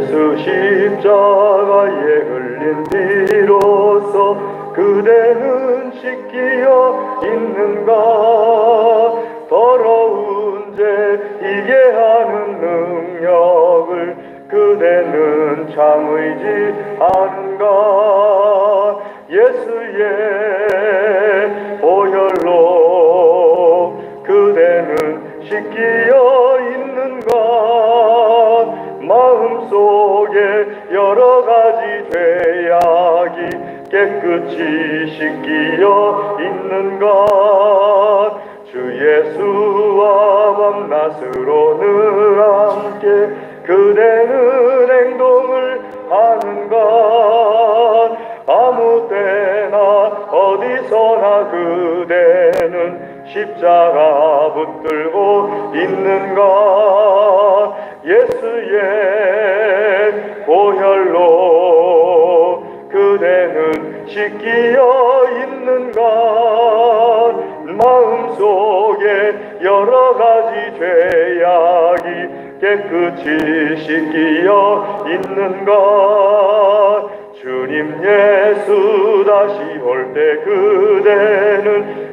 예수 십자가에 흘린 피로써 그대는 씻기어 있는가? 더러운 죄 이게 하는 능력을 그대는 참으지 않은가? 예수의 보혈로 그대는 씻기어 있는가? 마음속에 여러 가지 죄악이 깨끗이 씻기어 있는가? 주 예수와 밤낮으로는 함께 그대는 행동을 하는가? 아무 때나 어디서나 그대는 십자가 붙들고 있는가? 예수의 보혈로 그대는 씻기어 있는가? 마음속에 여러 가지 죄악이 깨끗이 씻기어 있는가? 주님 예수 다시 올 때 그대는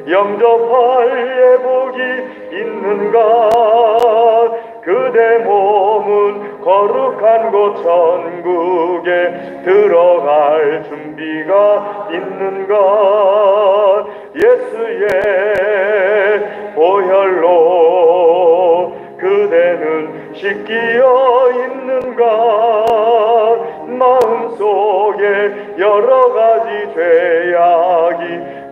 영접할 예복이 있는가? 그대 몸은 거룩한 곳 천국에 들어갈 준비가 있는가? 예수의 보혈로 그대는 씻기어 있는가? 마음속에 여러 가지 죄악이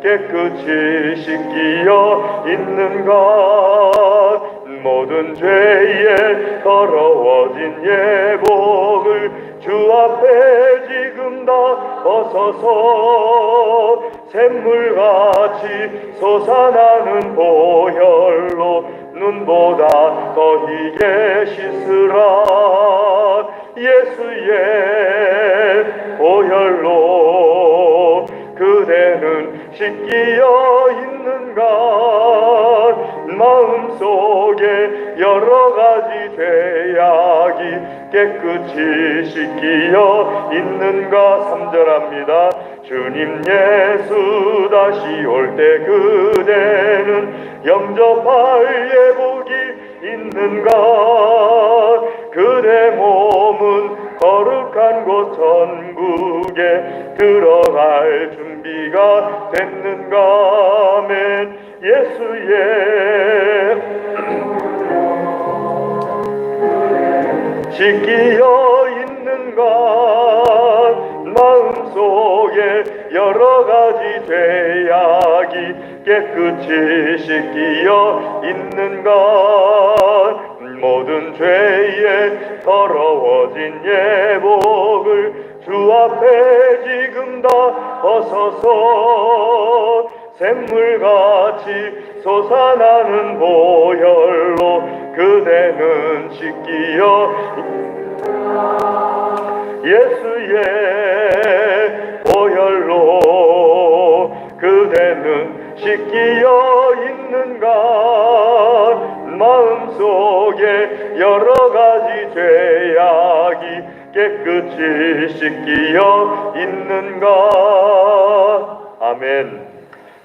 깨끗이 씻기어 있는가? 모든 죄에 더러워진 예복을 주 앞에 지금 다 벗어서 샘물같이 솟아나는 보혈로 눈보다 더 희게 씻으라. 예수의 보혈로 그대는 씻기어 있는가? 마음속에 여러 가지 죄악이 깨끗이 씻기어 있는가? 3절합니다. 주님 예수 다시 올 때 그대는 영접할 예복이 있는가? 그대 몸은 거룩한 곳 천국에 들어갈 준비가 됐는가? 아멘. 예수의 씻기어 있는가? 마음속에 여러 가지 죄악이 깨끗이 씻기어 있는가? 모든 죄에 더러워진 예복을 주 앞에 지금 다 벗어서 샘물같이 솟아나는 보혈로 그대는 씻기어 예수의 보혈로 그대는 씻기어 있는가? 마음속에 여러 가지 죄악이 깨끗이 씻기어 있는가? 아멘.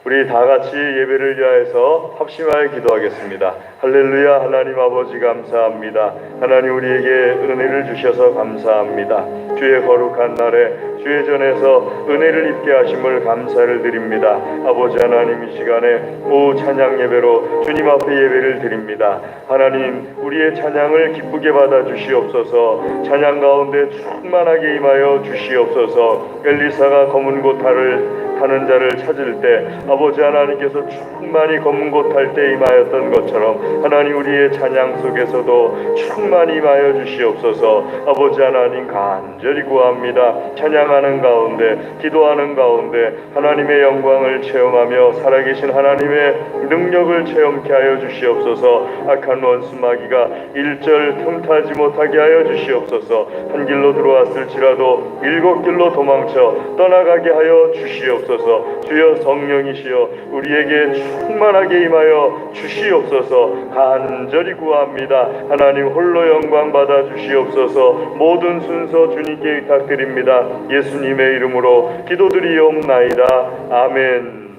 우리 다 같이 예배를 위하여서 합심하여 기도하겠습니다. 할렐루야. 하나님 아버지 감사합니다. 하나님 우리에게 은혜를 주셔서 감사합니다. 주의 거룩한 날에 주의 전에서 은혜를 입게 하심을 감사를 드립니다. 아버지 하나님 이 시간에 오후 찬양 예배로 주님 앞에 예배를 드립니다. 하나님 우리의 찬양을 기쁘게 받아 주시옵소서. 찬양 가운데 충만하게 임하여 주시옵소서. 엘리사가 검은 곳 타는 자를 찾을 때 아버지 하나님께서 충만히 검은 곳 탈 때 임하였던 것처럼 하나님 우리의 찬양 속에서도 충만히 임하여 주시옵소서. 아버지 하나님 간절히 구합니다. 찬양 찬양하는 가운데, 기도하는 가운데 하나님의 영광을 체험하며 살아계신 하나님의 능력을 체험케 하여 주시옵소서. 악한 원수 마귀가 일절 틈타지 못하게 하여 주시옵소서. 한 길로 들어왔을지라도 일곱 길로 도망쳐 떠나가게 하여 주시옵소서. 주여 성령이시여 우리에게 충만하게 임하여 주시옵소서. 간절히 구합니다. 하나님 홀로 영광 받아 주시옵소서. 모든 순서 주님께 의탁드립니다. 예수님의 이름으로 기도드리옵나이다. 아멘.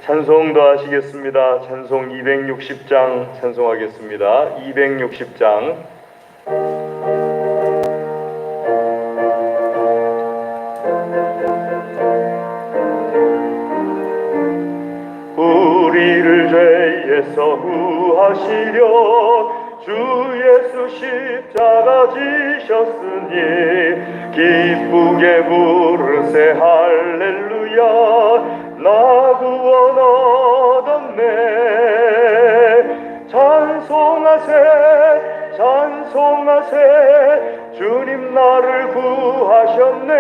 찬송도 하시겠습니다. 찬송 260장 찬송하겠습니다. 260장. 우리를 죄에서 구하시려 주 예수 십자가 지셨으니 기쁘게 부르세 할렐루야. 나 구원 얻었네. 찬송하세 찬송하세 주님 나를 구하셨네.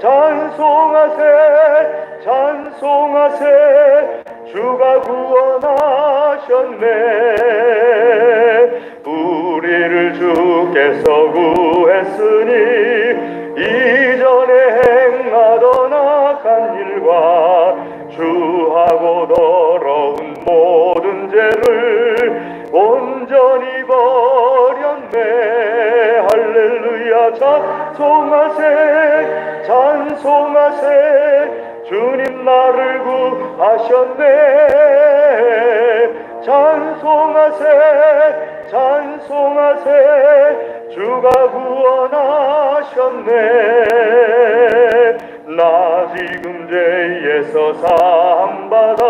찬송하세 찬송하세 주가 구원하셨네. 우리를 주께서 구했으니 이전에 행하던 악한 일과 주하고 더러운 모든 죄를 온전히 버렸네. 할렐루야. 찬송하세 찬송하세 주님 나를 구하셨네. 찬송하세 찬송하세 주가 구원하셨네. 나 지금 죄에서 사함받아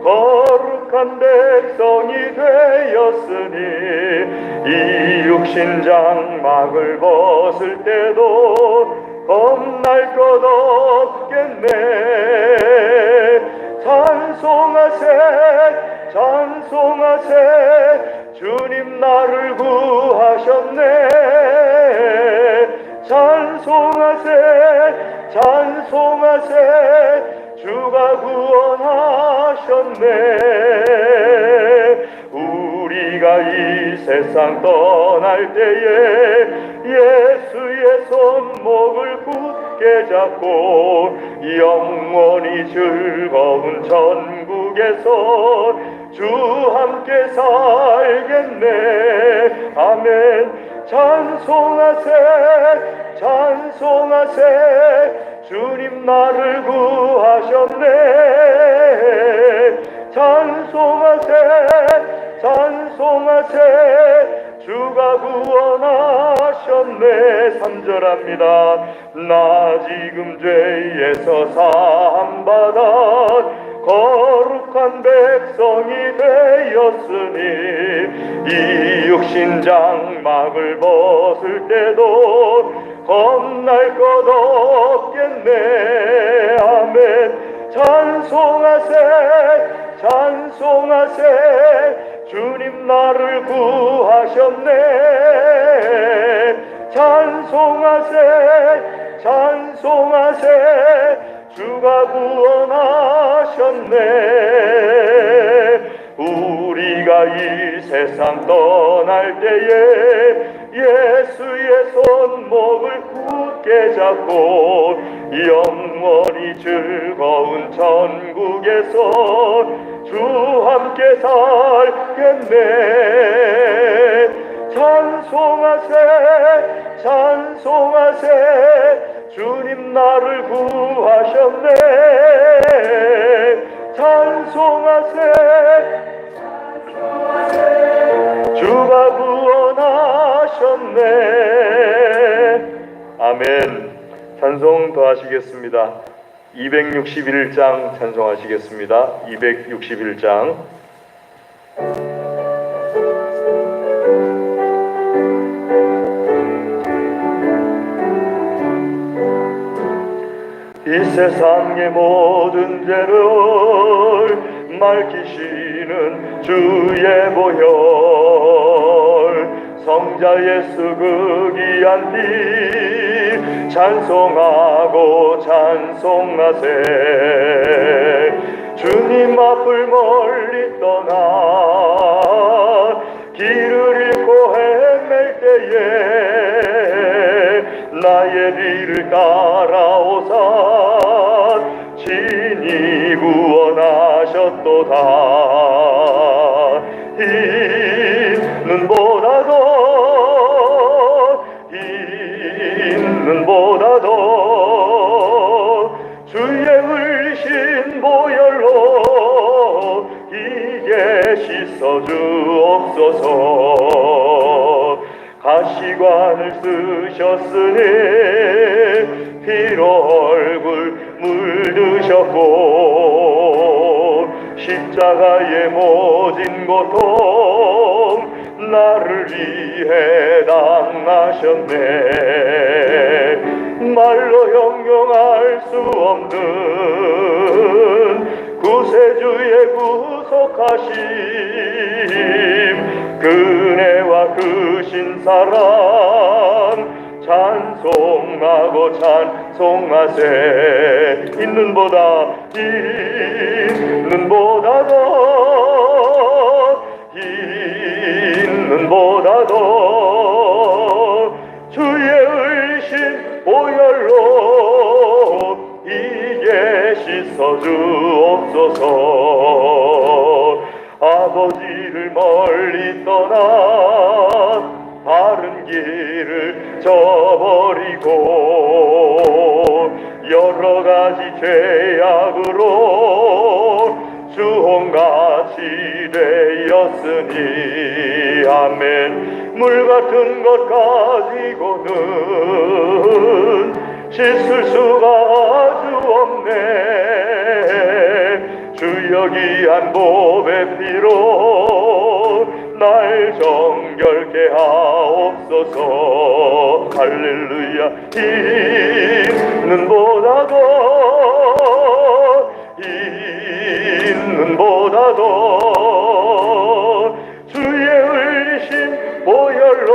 거룩한 백성이 되었으니 이 육신 장막을 벗을 때도 겁날 것 없겠네. 찬송하세 찬송하세 주님 나를 구하셨네. 찬송하세 찬송하세 주가 구원하셨네. 우리가 이 세상 떠날 때에 예수의 손목을 굳게 잡고 영원히 즐거운 천국에서 주 함께 살겠네. 아멘. 찬송하세 찬송하세 주님 나를 구하셨네. 찬송하세 찬송하세 주가 구원하셨네. 3절합니다. 나 지금 죄에서 사함받아 거룩한 백성이 되었으니 이 육신 장막을 벗을 때도 겁날 것 없겠네. 아멘. 찬송하세 찬송하세 주님 나를 구하셨네. 찬송하세 찬송하세 주가 구원하셨네. 우리가 이 세상 떠날 때에 예수의 손목을 굳게 잡고 영원히 즐거운 천국에서 주 함께 살겠네. 찬송하세 찬송하세 주님 나를 구하셨네. 찬송하세 주가 구원하셨네. 아멘. 찬송 더 하시겠습니다. 261장 찬송하시겠습니다. 261장. 이 세상의 모든 죄를 밝히시는 주의 보혈 성자 예수 그 귀한 피 찬송하고 찬송하세. 주님 앞을 멀리 떠나 길을 잃고 헤맬 때에 나의 뒤를 따라오사 친히 구원하셨도다. 있는보다도 주의 흘리신 보혈로 이제 씻어주옵소서. 가시관을 쓰셨으니 피로 얼굴 물드셨고 십자가의 모진 고통 나를 위해 당하셨네. 말로 형용할 수 없는 구세주의 구속하심, 그네와 크신 사랑 찬송하고 찬송하세. 있는보다도 주의 의신 보혈로 이제 씻어주옵소서. 아버지를 멀리 떠나 바른 길을 저버리고 여러 가지 죄악으로 주홍같이 되었으니 아멘. 물 같은 것 가지고는 씻을 수가 아주 없네. 주여 귀한 보배 피로 날 정결케 하옵소서. 할렐루야. 있는보다도 주의 흘리신 보혈로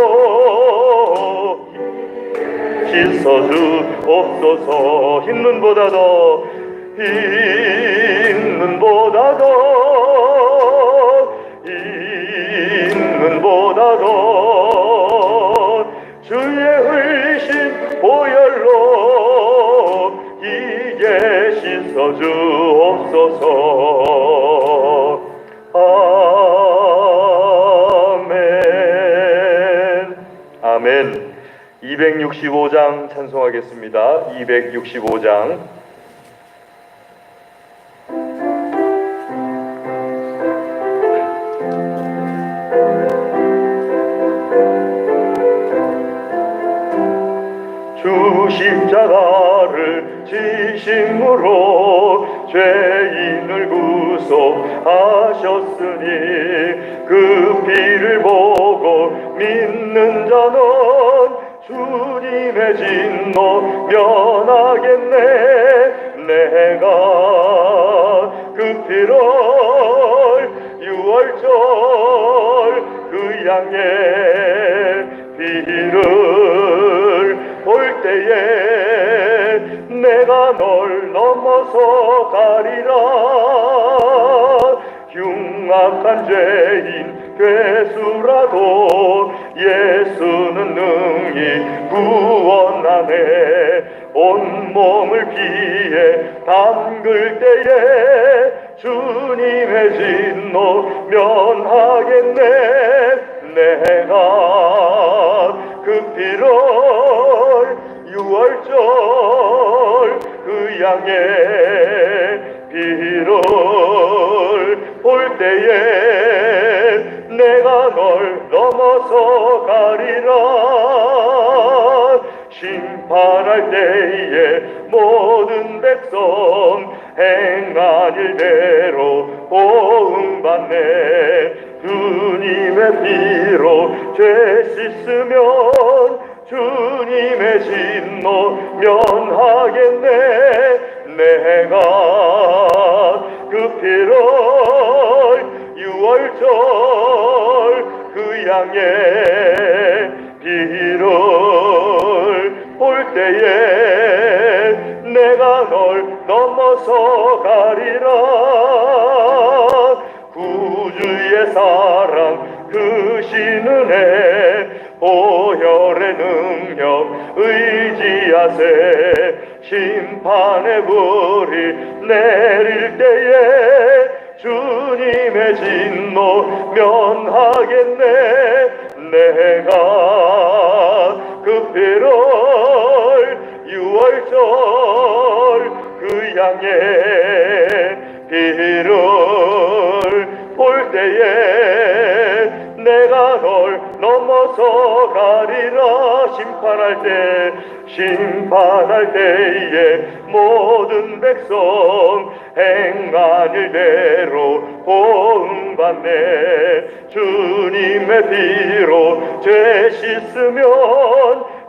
씻어주옵소서. 있는보다도 주의 흘리신 보혈로 이제 씻어주옵소서. 아멘. 아멘. 265장 찬송하겠습니다. 265장. 주 십자가를 지심으로 죄인을 구속하셨으니 그 피를 보고 믿는 자는 주님의 진노 면하겠네. 내가 그 피를 유월절 그 양의 피를 볼 때에 내가 널 넘어서 가리라. 흉악한 죄인 괴수라도 예수는 능히 구원하네. 온몸을 피에 담글 때에 주님의 진노 면하겠네. 내가 그 피를 유월절 그 양의 피를 볼 때에 내가 널 넘어서 가리라. 심판할 때에 모든 백성 행한 일대로 보응받네. 주님의 피로 죄 씻으면 주님의 진노 면하겠네. 내가 그 피를 유월절 그 양의 넘어서 가리라. 구주의 사랑 그 신은혜 보혈의 능력 의지하세. 심판의 불이 내릴 때에 주님의 진노 면하겠네. 내가 그 피를 6월절 그 양의 피를 볼 때에 내가 널 넘어서 가리라. 심판할 때에 모든 백성 행한 일대로 보응받네. 주님의 피로 죄 씻으면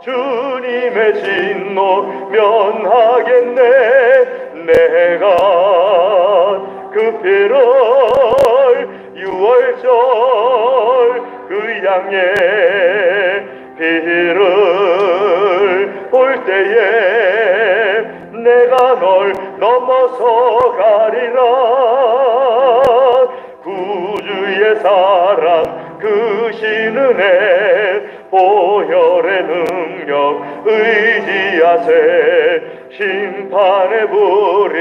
주님의 진노 면하겠네. 내가 그 피를 6월절 그 양의 피를 볼 때에 내가 널 넘어서 가리라. 구주의 사랑 그 신은혜 보혈의 능력 의지하세. 심판의 불이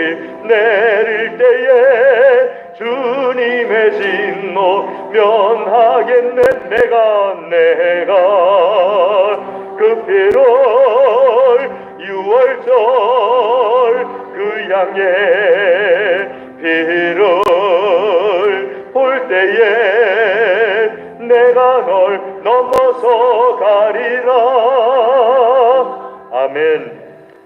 내릴 때에 주님의 진노 면하겠네. 내가 그 피를 6월절 그 양의 피를 볼 때에 내가 널 넘어서 가리라. 아멘.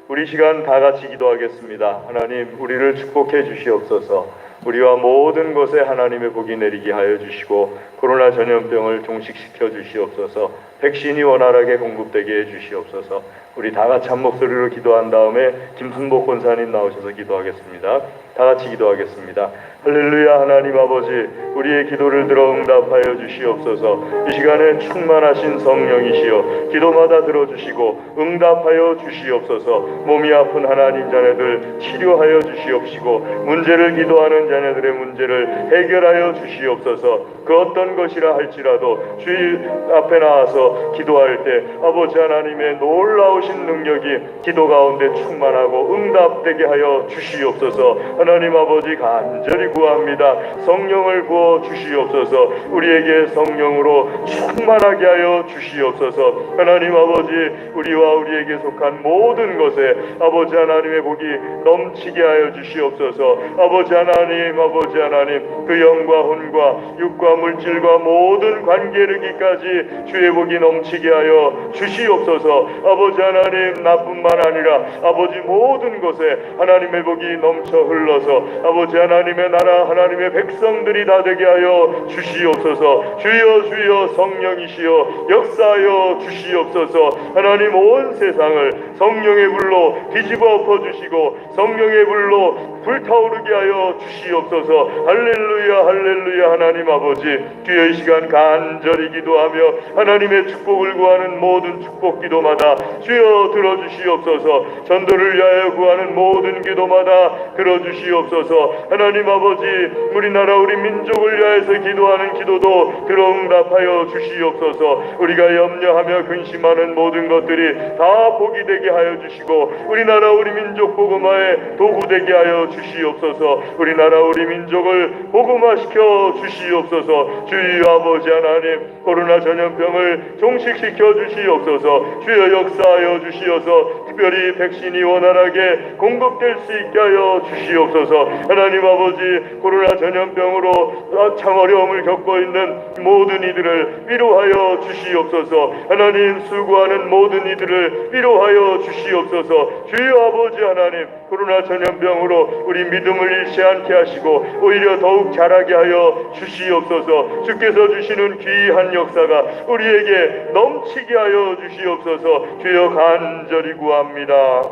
우리 시간 다 같이 기도하겠습니다. 하나님, 우리를 축복해 주시옵소서. 우리와 모든 것에 하나님의 복이 내리게 하여 주시고 코로나 전염병을 종식시켜 주시옵소서. 백신이 원활하게 공급되게 해 주시옵소서. 우리 다 같이 한 목소리로 기도한 다음에 김순복 권사님 나오셔서 기도하겠습니다. 다 같이 기도하겠습니다. 할렐루야. 하나님 아버지, 우리의 기도를 들어 응답하여 주시옵소서. 이 시간에 충만하신 성령이시여 기도마다 들어주시고 응답하여 주시옵소서. 몸이 아픈 하나님 자녀들 치료하여 주시옵시고 문제를 기도하는 자녀들의 문제를 해결하여 주시옵소서. 그 어떤 것이라 할지라도 주의 앞에 나와서 기도할 때 아버지 하나님의 놀라우신 능력이 기도 가운데 충만하고 응답되게 하여 주시옵소서. 하나님 아버지 간절히 구합니다. 성령을 부어 주시옵소서. 우리에게 성령으로 충만하게 하여 주시옵소서. 하나님 아버지, 우리와 우리에게 속한 모든 것에 아버지 하나님의 복이 넘치게 하여 주시옵소서. 아버지 하나님 그 영과 혼과 육과 물질과 모든 관계 이르기까지 주의 복이 넘치게 하여 주시옵소서. 아버지 하나님, 나뿐만 아니라 아버지 모든 것에 하나님의 복이 넘쳐 흘러서 아버지 하나님의 나라 하나님의 백성들이 다 되게 하여 주시옵소서. 주여 성령이시여 역사하여 주시옵소서. 하나님, 온 세상을 성령의 불로 뒤집어 엎어주시고 성령의 불로 불타오르게 하여 주시옵소서. 할렐루야. 하나님 아버지, 주여 이 시간 간절히 기도하며 하나님의 축복을 구하는 모든 축복 기도마다 주여 들어주시옵소서. 전도를 위하여 구하는 모든 기도마다 들어주시옵소서. 하나님 아버지, 우리나라 우리 민족을 위하여서 기도하는 기도도 들어 응답하여 주시옵소서. 우리가 염려하며 근심하는 모든 것들이 다 복이 되게 하여 주시고 우리나라 우리 민족 복음화에 도구 되게 하여 주시옵소서. 우리나라 우리 민족을 복음화시켜 주시옵소서. 주여 아버지 하나님, 코로나 전염병을 종식시켜 주시옵소서. 주여 역사하여 주시옵소서. 특별히 백신이 원활하게 공급될 수 있게 하여 주시옵소서. 하나님 아버지, 코로나 전염병으로 참 어려움을 겪고 있는 모든 이들을 위로하여 주시옵소서. 하나님, 수고하는 모든 이들을 위로하여 주시옵소서. 주여 아버지 하나님, 코로나 전염병으로 우리 믿음을 잃지 않게 하시고 오히려 더욱 자라게 하여 주시옵소서. 주께서 주시는 귀한 역사가 우리에게 넘치게 하여 주시옵소서. 주여 간절히 구합니다.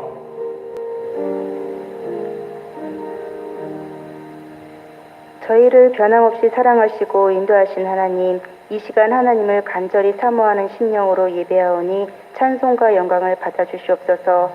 저희를 변함없이 사랑하시고 인도하신 하나님, 이 시간 하나님을 간절히 사모하는 심령으로 예배하오니 찬송과 영광을 받아 주시옵소서.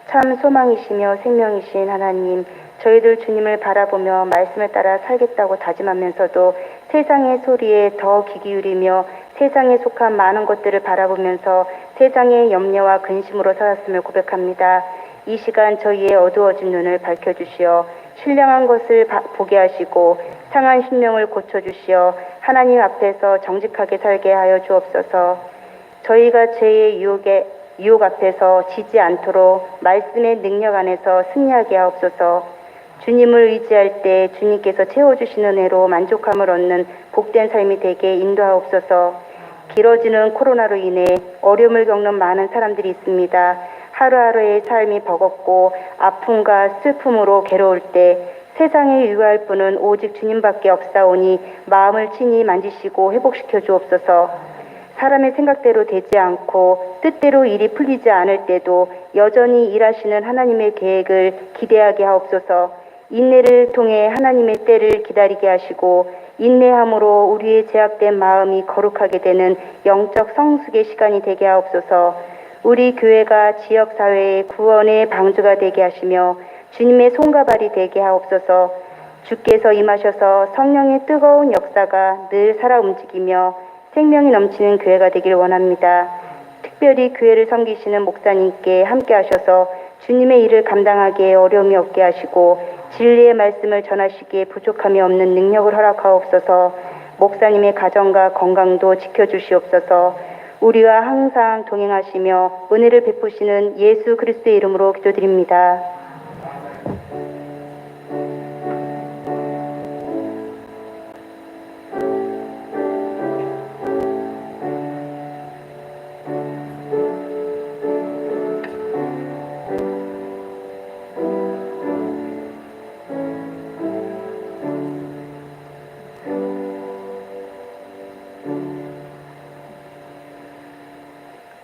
참 소망이시며 생명이신 하나님, 저희들 주님을 바라보며 말씀을 따라 살겠다고 다짐하면서도 세상의 소리에 더 귀 기울이며 세상에 속한 많은 것들을 바라보면서 세상의 염려와 근심으로 살았음을 고백합니다. 이 시간 저희의 어두워진 눈을 밝혀주시어 신령한 것을 보게 하시고 상한 심령을 고쳐주시어 하나님 앞에서 정직하게 살게 하여 주옵소서. 저희가 죄의 유혹 앞에서 지지 않도록 말씀의 능력 안에서 승리하게 하옵소서. 주님을 의지할 때 주님께서 채워주시는 은혜로 만족함을 얻는 복된 삶이 되게 인도하옵소서. 길어지는 코로나로 인해 어려움을 겪는 많은 사람들이 있습니다. 하루하루의 삶이 버겁고 아픔과 슬픔으로 괴로울 때 세상에 유효할 분은 오직 주님밖에 없사오니 마음을 친히 만지시고 회복시켜 주옵소서. 사람의 생각대로 되지 않고 뜻대로 일이 풀리지 않을 때도 여전히 일하시는 하나님의 계획을 기대하게 하옵소서. 인내를 통해 하나님의 때를 기다리게 하시고 인내함으로 우리의 제약된 마음이 거룩하게 되는 영적 성숙의 시간이 되게 하옵소서. 우리 교회가 지역사회의 구원의 방주가 되게 하시며 주님의 손과 발이 되게 하옵소서. 주께서 임하셔서 성령의 뜨거운 역사가 늘 살아 움직이며 생명이 넘치는 교회가 되길 원합니다. 특별히 교회를 섬기시는 목사님께 함께 하셔서 주님의 일을 감당하기에 어려움이 없게 하시고 진리의 말씀을 전하시기에 부족함이 없는 능력을 허락하옵소서. 목사님의 가정과 건강도 지켜주시옵소서. 우리와 항상 동행하시며 은혜를 베푸시는 예수 그리스도의 이름으로 기도드립니다.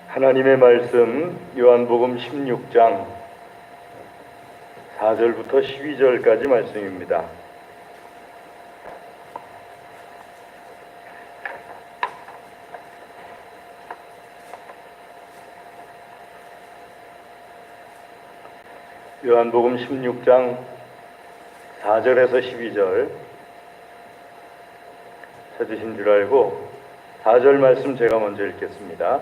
하나님의 말씀 요한복음 16장 4절부터 12절까지 말씀입니다. 요한복음 16장 4절에서 12절 찾으신 줄 알고 4절 말씀 제가 먼저 읽겠습니다.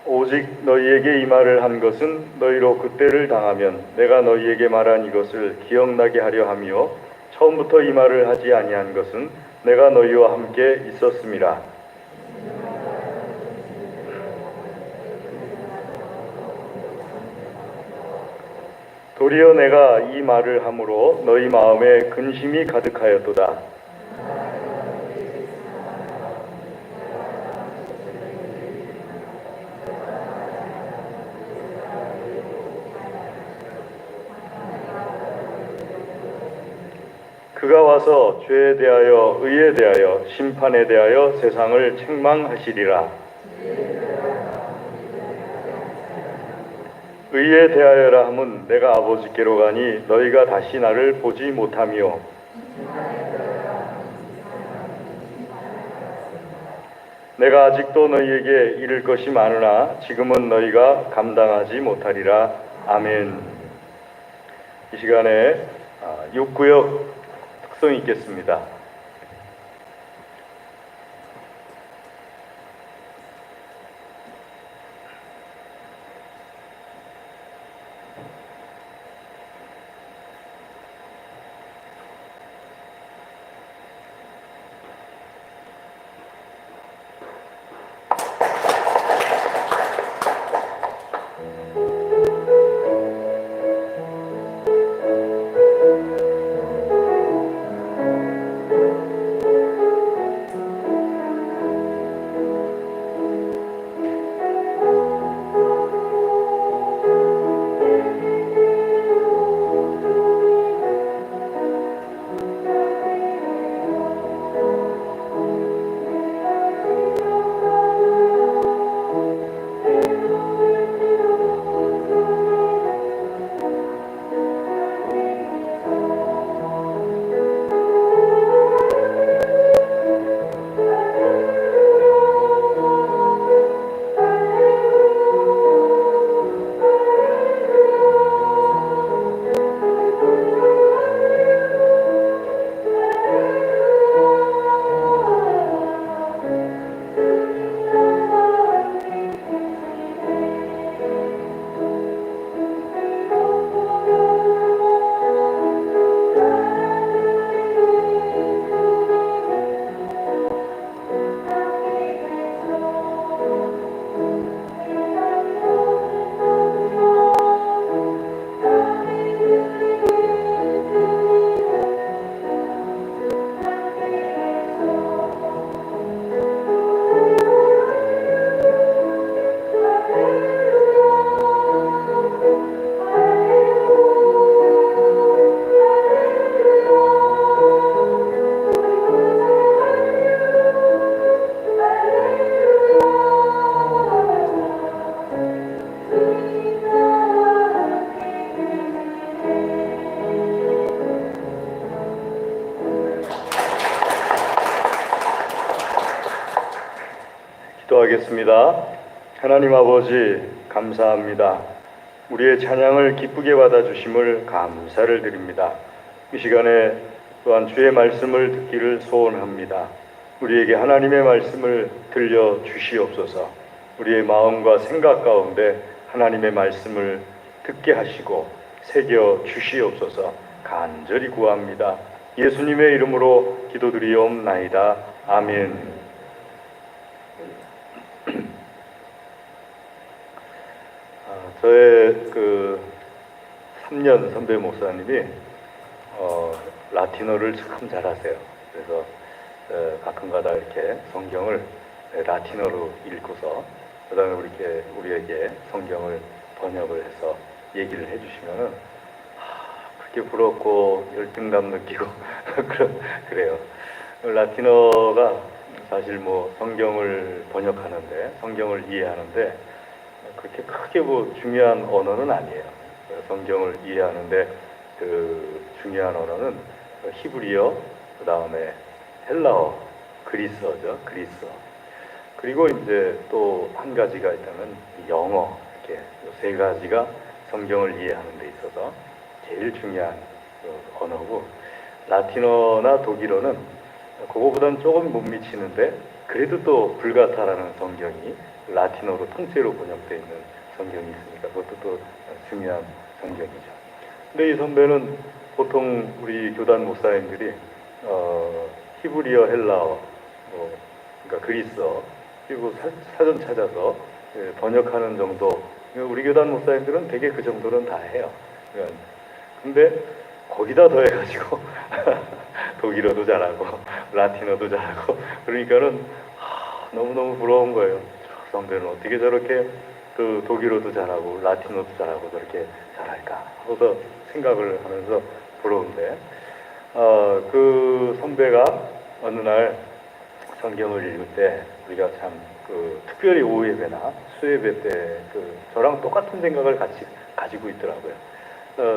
오직 너희에게 이 말을 한 것은 너희로 그때를 당하면 내가 너희에게 말한 이것을 기억나게 하려 하며 처음부터 이 말을 하지 아니한 것은 내가 너희와 함께 있었음이라. 도리어 내가 이 말을 함으로 너희 마음에 근심이 가득하였도다. 그가 와서 죄에 대하여 의에 대하여 심판에 대하여 세상을 책망하시리라. 의에 대하여라 함은 내가 아버지께로 가니 너희가 다시 나를 보지 못하며 내가 아직도 너희에게 이를 것이 많으나 지금은 너희가 감당하지 못하리라. 아멘. 이 시간에 6구역 특성이 있겠습니다. 기도하겠습니다. 하나님 아버지 감사합니다. 우리의 찬양을 기쁘게 받아주심을 감사를 드립니다. 이 시간에 또한 주의 말씀을 듣기를 소원합니다. 우리에게 하나님의 말씀을 들려 주시옵소서. 우리의 마음과 생각 가운데 하나님의 말씀을 듣게 하시고 새겨 주시옵소서. 간절히 구합니다. 예수님의 이름으로 기도드리옵나이다. 아멘. 저의 3년 선배 목사님이 라틴어를 참 잘하세요. 그래서 가끔가다 이렇게 성경을 라틴어로 읽고서 그다음에 우리에게 성경을 번역을 해서 얘기를 해주시면은 그렇게 부럽고 열등감 느끼고 그래요. 라틴어가 사실 뭐 성경을 번역하는데 성경을 이해하는데 그렇게 크게 뭐 중요한 언어는 아니에요. 성경을 이해하는데 그 중요한 언어는 히브리어, 그 다음에 헬라어, 그리스어죠. 그리스어. 그리고 이제 또 한 가지가 있다면 영어. 이렇게 세 가지가 성경을 이해하는 데 있어서 제일 중요한 언어고, 라틴어나 독일어는 그거보다는 조금 못 미치는데 그래도 또 불가타라는 성경이 라틴어로 통째로 번역되어 있는 성경이 있으니까 그것도 또 중요한 성경이죠. 근데 이 선배는 보통 우리 교단 목사님들이 히브리어, 헬라어, 그러니까 그리스어, 그리고 사전 찾아서 번역하는 정도. 우리 교단 목사님들은 되게 그 정도는 다 해요. 근데 거기다 더해가지고 독일어도 잘하고 라틴어도 잘하고 그러니까는 너무너무 부러운 거예요. 선배는 어떻게 저렇게 그 독일어도 잘하고 라틴어도 잘하고 저렇게 잘할까 하고서 생각을 하면서 부러운데, 그 선배가 어느 날 성경을 읽을 때 우리가 참 특별히 오후 예배나 수예배 때 저랑 똑같은 생각을 같이 가지고 있더라고요.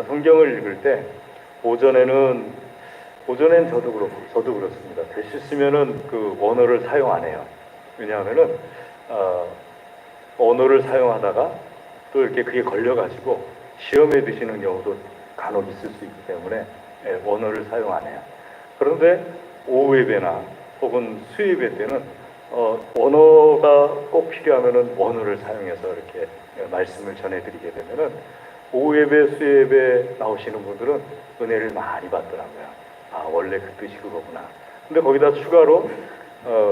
성경을 읽을 때 오전엔 저도 그렇습니다. 될 수 있으면은 그 원어를 사용 안 해요. 왜냐하면은 언어를 사용하다가 또 이렇게 그게 걸려가지고 시험에 드시는 경우도 간혹 있을 수 있기 때문에 언어를 사용 안 해요. 그런데 오후 예배나 혹은 수예배 때는 언어가 꼭 필요하면은 원어를 사용해서 이렇게 말씀을 전해드리게 되면은 오후 예배, 수예배 나오시는 분들은 은혜를 많이 받더라고요. 원래 그 뜻이 그거구나. 근데 거기다 추가로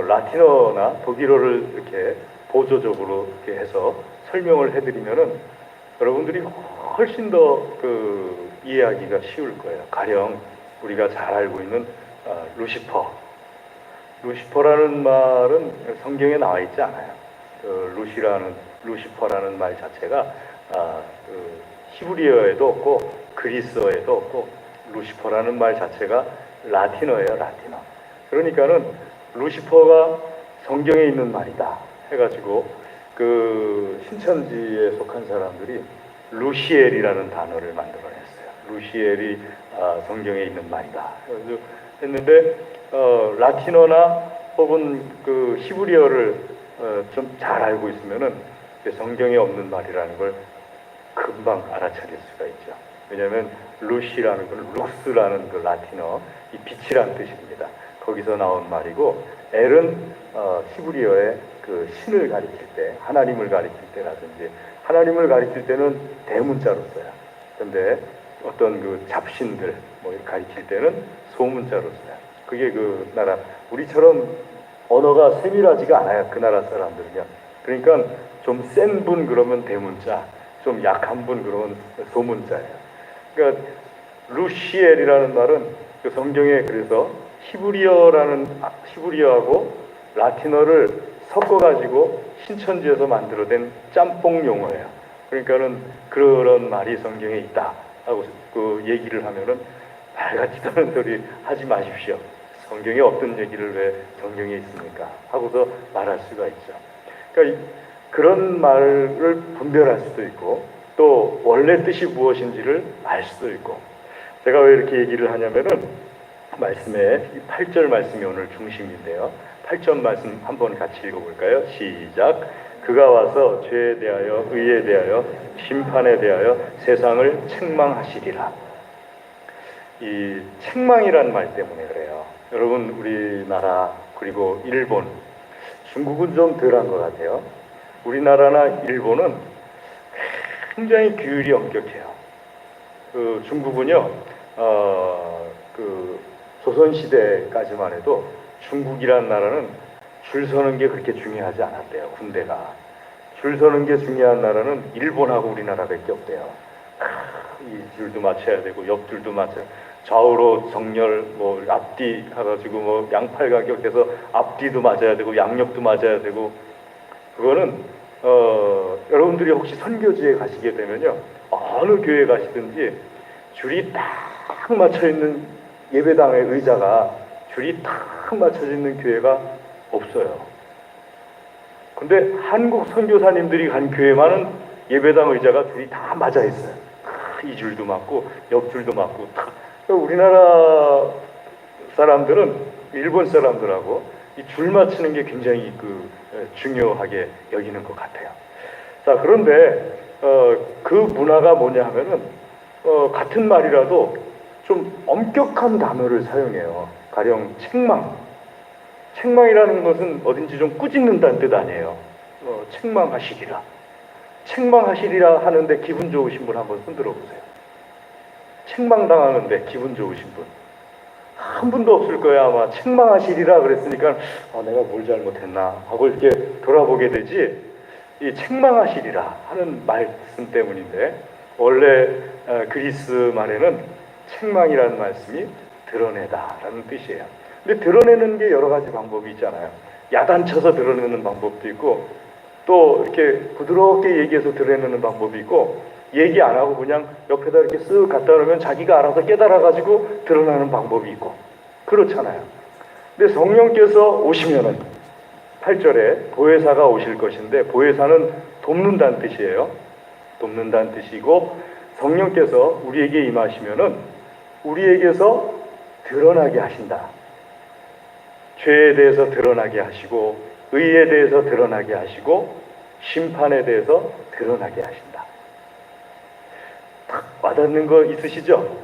라틴어나 독일어를 이렇게 보조적으로 이렇게 해서 설명을 해드리면은 여러분들이 훨씬 더 이해하기가 쉬울 거예요. 가령 우리가 잘 알고 있는 루시퍼라는 말은 성경에 나와 있지 않아요. 루시퍼라는 말 자체가 히브리어에도 없고 그리스어에도 없고, 루시퍼라는 말 자체가 라틴어예요. 라틴어. 그러니까는 루시퍼가 성경에 있는 말이다 해가지고 그 신천지에 속한 사람들이 루시엘이라는 단어를 만들어냈어요. 루시엘이 성경에 있는 말이다 했는데, 라틴어나 혹은 그 히브리어를 좀 잘 알고 있으면은 성경에 없는 말이라는 걸 금방 알아차릴 수가 있죠. 왜냐하면 루시라는 건 룩스라는 그 라틴어, 이 빛이라는 뜻입니다. 거기서 나온 말이고, 엘은 히브리어의 그 신을 가리킬 때, 하나님을 가리킬 때라든지, 하나님을 가리킬 때는 대문자로 써요. 근데 어떤 그 잡신들 뭐 가리킬 때는 소문자로 써요. 그게 그 나라, 우리처럼 언어가 세밀하지가 않아요. 그 나라 사람들은요. 그러니까 좀 센 분 그러면 대문자, 좀 약한 분 그러면 소문자예요. 그러니까 루시엘이라는 말은 그 성경에 그래서 히브리어하고 라틴어를 섞어가지고 신천지에서 만들어낸 짬뽕 용어예요. 그러니까는 그런 말이 성경에 있다 하고 그 얘기를 하면은 말같이 떠는 소리 하지 마십시오. 성경에 없던 얘기를 왜 성경에 있습니까? 하고서 말할 수가 있죠. 그러니까 그런 말을 분별할 수도 있고, 또 원래 뜻이 무엇인지를 알 수도 있고. 제가 왜 이렇게 얘기를 하냐면은 말씀에 8절 말씀이 오늘 중심인데요. 8절 말씀 한번 같이 읽어볼까요? 시작. 그가 와서 죄에 대하여 의에 대하여 심판에 대하여 세상을 책망하시리라. 이 책망이란 말 때문에 그래요. 여러분, 우리나라 그리고 일본, 중국은 좀 덜한 것 같아요. 우리나라나 일본은 굉장히 규율이 엄격해요. 그 중국은요, 그 조선시대까지만 해도 중국이란 나라는 줄 서는 게 그렇게 중요하지 않았대요. 군대가. 줄 서는 게 중요한 나라는 일본하고 우리나라밖에 없대요. 이 줄도 맞춰야 되고 옆줄도 맞춰야, 좌우로 정렬, 뭐 앞뒤 해가지고 뭐 양팔 가격해서 앞뒤도 맞아야 되고 양옆도 맞아야 되고. 그거는 여러분들이 혹시 선교지에 가시게 되면요, 어느 교회 가시든지 줄이 딱 맞춰 있는 예배당의 의자가 줄이 딱 맞춰져 있는 교회가 없어요. 근데 한국 선교사님들이 간 교회만은 예배당 의자가 줄이 다 맞아 있어요. 이 줄도 맞고 옆 줄도 맞고. 우리나라 사람들은 일본 사람들하고 이 줄 맞추는 게 굉장히 중요하게 여기는 것 같아요. 자, 그런데 그 문화가 뭐냐 하면은 같은 말이라도 좀 엄격한 단어를 사용해요. 가령 책망. 책망이라는 것은 어딘지 좀 꾸짖는다는 뜻 아니에요. 책망하시리라. 책망하시리라 하는데 기분 좋으신 분 한번 손 들어보세요. 책망당하는데 기분 좋으신 분. 한 분도 없을 거예요. 아마 책망하시리라 그랬으니까 내가 뭘 잘못했나 하고 이렇게 돌아보게 되지, 이 책망하시리라 하는 말씀 때문인데, 원래 그리스 말에는 책망이라는 말씀이 드러내다라는 뜻이에요. 근데 드러내는 게 여러 가지 방법이 있잖아요. 야단쳐서 드러내는 방법도 있고, 또 이렇게 부드럽게 얘기해서 드러내는 방법이 있고, 얘기 안 하고 그냥 옆에다 이렇게 쓱 갖다 놓으면 자기가 알아서 깨달아가지고 드러나는 방법이 있고, 그렇잖아요. 근데 성령께서 오시면은 8절에 보혜사가 오실 것인데, 보혜사는 돕는다는 뜻이에요. 돕는다는 뜻이고, 성령께서 우리에게 임하시면은 우리에게서 드러나게 하신다. 죄에 대해서 드러나게 하시고, 의에 대해서 드러나게 하시고, 심판에 대해서 드러나게 하신다. 딱 와닿는 거 있으시죠?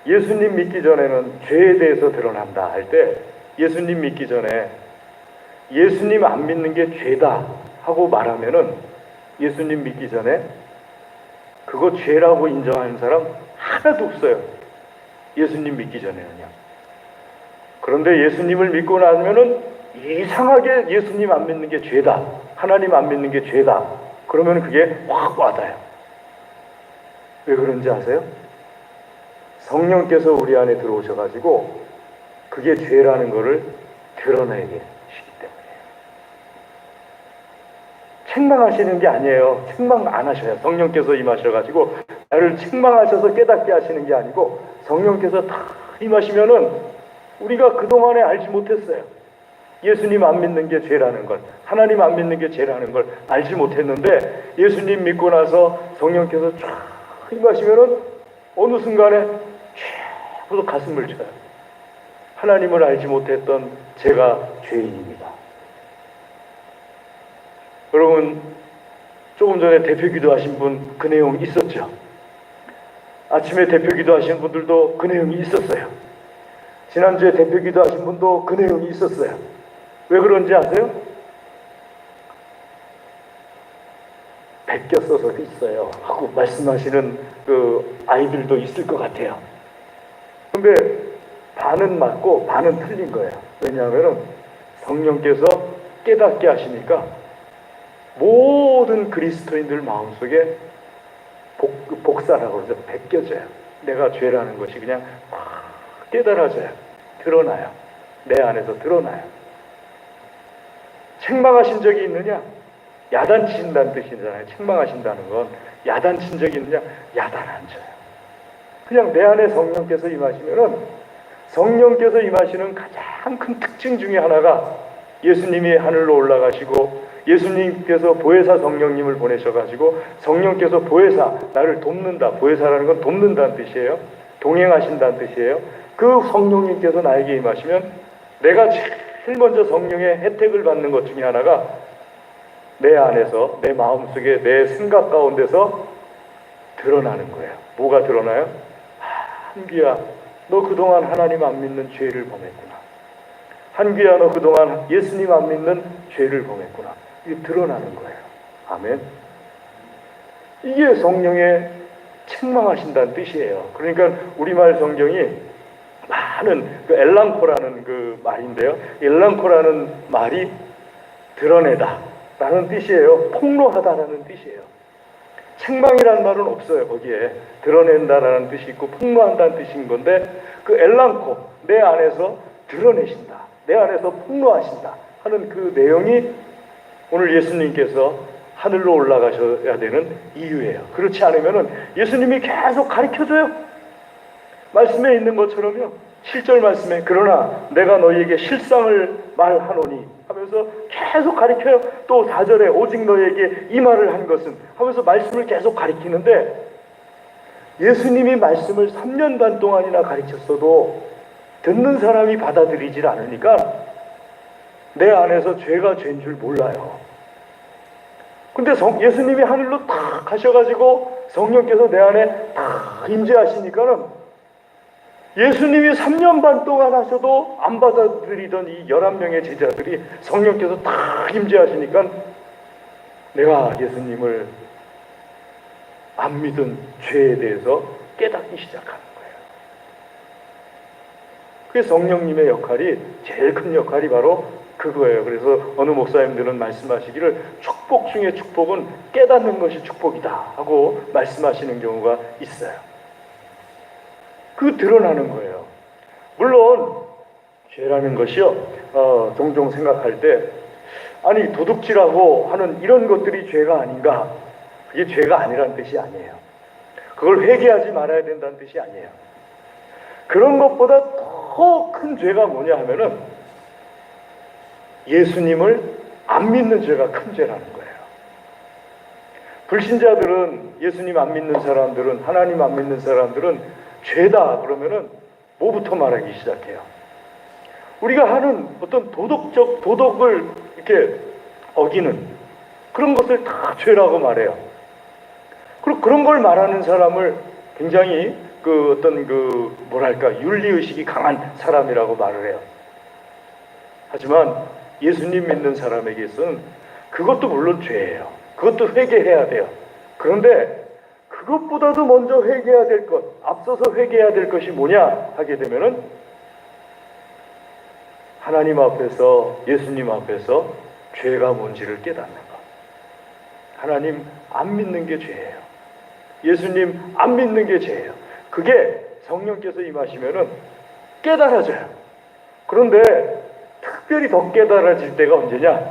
예수님 믿기 전에는 죄에 대해서 드러난다 할 때, 예수님 믿기 전에 예수님 안 믿는 게 죄다 하고 말하면은, 예수님 믿기 전에 그거 죄라고 인정하는 사람 하나도 없어요. 예수님 믿기 전에는요. 그런데 예수님을 믿고 나면은 이상하게 예수님 안 믿는 게 죄다, 하나님 안 믿는 게 죄다, 그러면 그게 확 와닿아요. 왜 그런지 아세요? 성령께서 우리 안에 들어오셔가지고 그게 죄라는 거를 드러내게 하시기 때문이에요. 책망하시는 게 아니에요. 책망 안 하셔요. 성령께서 임하셔가지고 나를 책망하셔서 깨닫게 하시는 게 아니고, 성령께서 다 임하시면은 우리가 그동안에 알지 못했어요. 예수님 안 믿는 게 죄라는 걸, 하나님 안 믿는 게 죄라는 걸 알지 못했는데, 예수님 믿고 나서 성령께서 쫙 임하시면은 어느 순간에 쫙 가슴을 쳐요. 하나님을 알지 못했던 제가 죄인입니다. 여러분, 조금 전에 대표 기도하신 분 그 내용 있었죠? 아침에 대표 기도하신 분들도 그 내용이 있었어요. 지난주에 대표 기도하신 분도 그 내용이 있었어요. 왜 그런지 아세요? 베꼈어서 있어요 하고 말씀하시는 그 아이들도 있을 것 같아요. 근데 반은 맞고 반은 틀린 거예요. 왜냐하면 성령께서 깨닫게 하시니까 모든 그리스도인들 마음속에 복사라고 그러죠. 베껴져요. 내가 죄라는 것이 그냥 확 깨달아져요. 드러나요. 내 안에서 드러나요. 책망하신 적이 있느냐? 야단치신다는 뜻이잖아요. 책망하신다는 건 야단친 적이 있느냐? 야단 안 쳐요. 그냥 내 안에 성령께서 임하시면은, 성령께서 임하시는 가장 큰 특징 중에 하나가, 예수님이 하늘로 올라가시고 예수님께서 보혜사 성령님을 보내셔가지고 성령께서 보혜사, 나를 돕는다. 보혜사라는 건 돕는다는 뜻이에요. 동행하신다는 뜻이에요. 그 성령님께서 나에게 임하시면 내가 제일 먼저 성령의 혜택을 받는 것 중에 하나가 내 안에서, 내 마음속에, 내 생각 가운데서 드러나는 거예요. 뭐가 드러나요? 한귀야, 너 그동안 하나님 안 믿는 죄를 범했구나. 한귀야, 너 그동안 예수님 안 믿는 죄를 범했구나. 이게 드러나는 거예요. 아멘. 이게 성령의 책망하신다는 뜻이에요. 그러니까 우리말 성경이 많은 그 엘랑코라는 그 말인데요. 엘랑코라는 말이 드러내다 라는 뜻이에요. 폭로하다라는 뜻이에요. 책망이라는 말은 없어요. 거기에 드러낸다라는 뜻이 있고 폭로한다는 뜻인 건데, 그 엘랑코, 내 안에서 드러내신다, 내 안에서 폭로하신다 하는 그 내용이 오늘 예수님께서 하늘로 올라가셔야 되는 이유예요. 그렇지 않으면 예수님이 계속 가르쳐줘요. 말씀에 있는 것처럼요. 7절 말씀에 그러나 내가 너희에게 실상을 말하노니 하면서 계속 가르쳐요. 또 4절에 오직 너희에게 이 말을 한 것은 하면서 말씀을 계속 가르치는데, 예수님이 말씀을 3년 반 동안이나 가르쳤어도 듣는 사람이 받아들이질 않으니까 내 안에서 죄가 죄인 줄 몰라요. 근데 예수님이 하늘로 탁 가셔가지고 성령께서 내 안에 탁 임재하시니까는 예수님이 3년 반 동안 하셔도 안 받아들이던 이 11명의 제자들이 성령께서 탁 임재하시니까 내가 예수님을 안 믿은 죄에 대해서 깨닫기 시작하는 거예요. 그게 성령님의 역할이, 제일 큰 역할이 바로 그거예요. 그래서 어느 목사님들은 말씀하시기를 축복 중에 축복은 깨닫는 것이 축복이다 하고 말씀하시는 경우가 있어요. 그 드러나는 거예요. 물론 죄라는 것이요, 종종 생각할 때 아니 도둑질하고 하는 이런 것들이 죄가 아닌가, 그게 죄가 아니라는 뜻이 아니에요. 그걸 회개하지 말아야 된다는 뜻이 아니에요. 그런 것보다 더 큰 죄가 뭐냐 하면은 예수님을 안 믿는 죄가 큰 죄라는 거예요. 불신자들은, 예수님 안 믿는 사람들은, 하나님 안 믿는 사람들은 죄다 그러면은 뭐부터 말하기 시작해요? 우리가 하는 어떤 도덕을 이렇게 어기는 그런 것을 다 죄라고 말해요. 그리고 그런 걸 말하는 사람을 굉장히 뭐랄까, 윤리의식이 강한 사람이라고 말을 해요. 하지만 예수님 믿는 사람에게서는 그것도 물론 죄예요. 그것도 회개해야 돼요. 그런데 그것보다도 먼저 회개해야 될 것, 앞서서 회개해야 될 것이 뭐냐 하게 되면은 하나님 앞에서, 예수님 앞에서 죄가 뭔지를 깨닫는 것. 하나님 안 믿는 게 죄예요. 예수님 안 믿는 게 죄예요. 그게 성령께서 임하시면은 깨달아져요. 그런데 특별히 더 깨달아질 때가 언제냐?